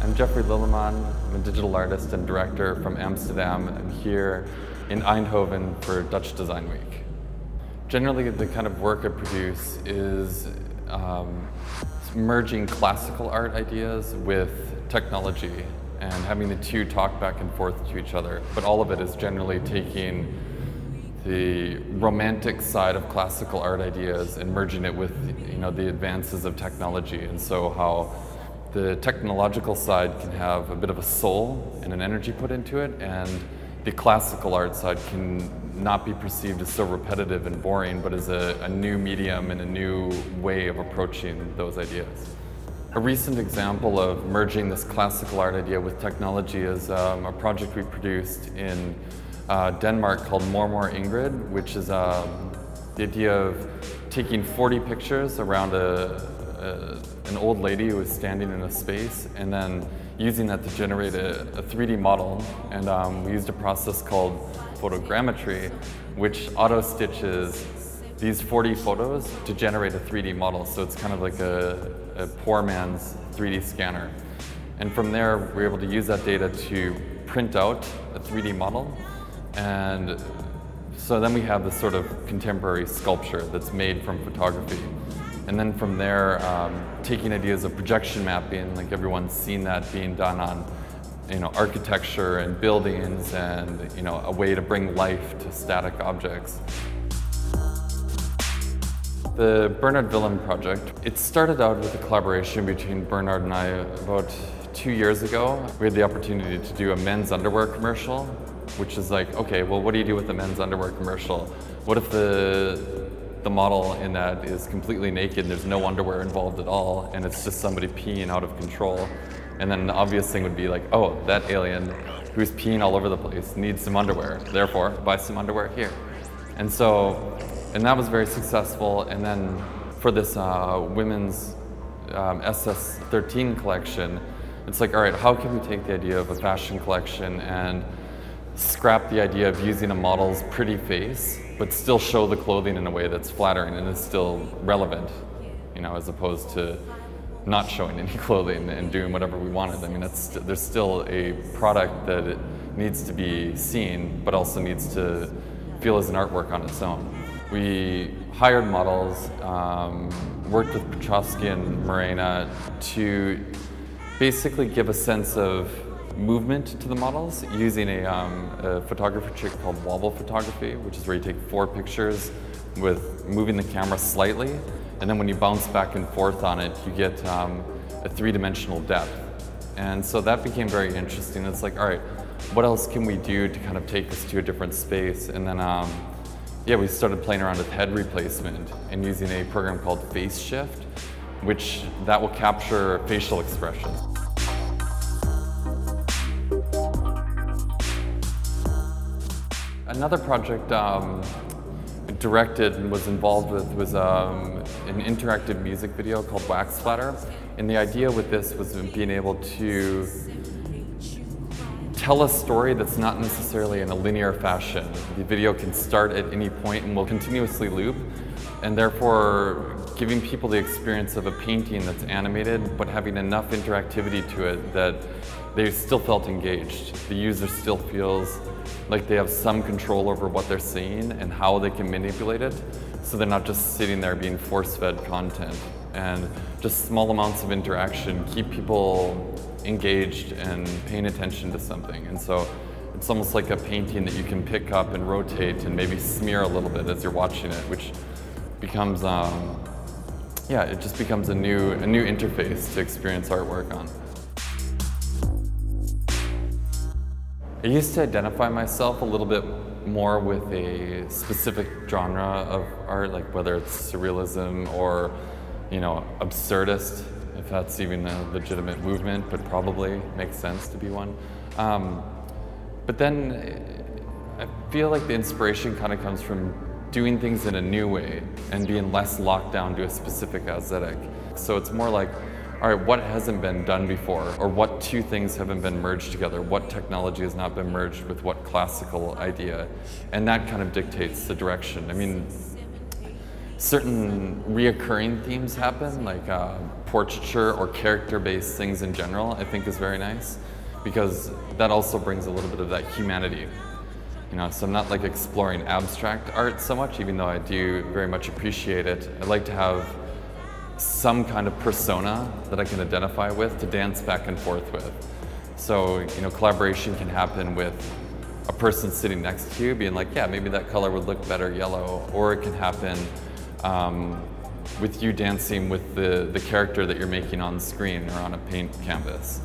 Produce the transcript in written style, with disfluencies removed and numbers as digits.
I'm Geoffrey Lillemon. I'm a digital artist and director from Amsterdam. I'm here in Eindhoven for Dutch Design Week. Generally, the kind of work I produce is merging classical art ideas with technology and having the two talk back and forth to each other. But all of it is generally taking the romantic side of classical art ideas and merging it with, the advances of technology. And so how the technological side can have a bit of a soul and an energy put into it, and the classical art side can not be perceived as so repetitive and boring, but as a new medium and a new way of approaching those ideas. A recent example of merging this classical art idea with technology is a project we produced in Denmark called Mormor Ingrid, which is the idea of taking 40 pictures around an old lady who is standing in a space, and then using that to generate a 3D model. And we used a process called Photogrammetry, which auto-stitches these 40 photos to generate a 3D model. So it's kind of like a poor man's 3D scanner. And from there, we're able to use that data to print out a 3D model. And so then we have this sort of contemporary sculpture that's made from photography. And then from there, taking ideas of projection mapping, like everyone's seen that being done on architecture and buildings, and a way to bring life to static objects. The Bernard Willem project, it started out with a collaboration between Bernard and I about 2 years ago. We had the opportunity to do a men's underwear commercial, which is like, okay, well, what do you do with the men's underwear commercial? What if the model in that is completely naked, there's no underwear involved at all, and it's just somebody peeing out of control? And then the obvious thing would be like, oh, that alien who's peeing all over the place needs some underwear, therefore buy some underwear here. And that was very successful. And then for this women's SS13 collection, it's like, all right, how can we take the idea of a fashion collection and scrap the idea of using a model's pretty face, but still show the clothing in a way that's flattering and is still relevant, as opposed to not showing any clothing and doing whatever we wanted. I mean, there's still a product that it needs to be seen, but also needs to feel as an artwork on its own. We hired models, worked with Petrovsky and Morena to basically give a sense of movement to the models using a photography trick called wobble photography, which is where you take 4 pictures with moving the camera slightly, and then when you bounce back and forth on it, you get a 3-dimensional depth. And so that became very interesting. It's like, all right, what else can we do to kind of take this to a different space? And then we started playing around with head replacement and using a program called Face Shift, which that will capture facial expressions. Another project directed and was involved with was an interactive music video called Wax Splatter. And the idea with this was being able to tell a story that's not necessarily in a linear fashion. The video can start at any point and will continuously loop, and therefore giving people the experience of a painting that's animated but having enough interactivity to it that they still felt engaged. The user still feels like they have some control over what they're seeing and how they can manipulate it, so they're not just sitting there being force-fed content. And just small amounts of interaction keep people engaged and paying attention to something. And so it's almost like a painting that you can pick up and rotate and maybe smear a little bit as you're watching it, which becomes, it just becomes a new interface to experience artwork on. I used to identify myself a little bit more with a specific genre of art, like whether it's surrealism or, absurdist, if that's even a legitimate movement, but probably makes sense to be one. But then I feel like the inspiration kind of comes from doing things in a new way and being less locked down to a specific aesthetic. So it's more like, all right, what hasn't been done before, or what 2 things haven't been merged together? What technology has not been merged with what classical idea? And that kind of dictates the direction. I mean, certain reoccurring themes happen, like portraiture or character-based things in general, I think is very nice, because that also brings a little bit of that humanity. You know, so I'm not like exploring abstract art so much, even though I do very much appreciate it. I like to have some kind of persona that I can identify with to dance back and forth with. So, you know, collaboration can happen with a person sitting next to you being like, yeah, maybe that color would look better yellow, or it can happen with you dancing with the character that you're making on screen or on a paint canvas.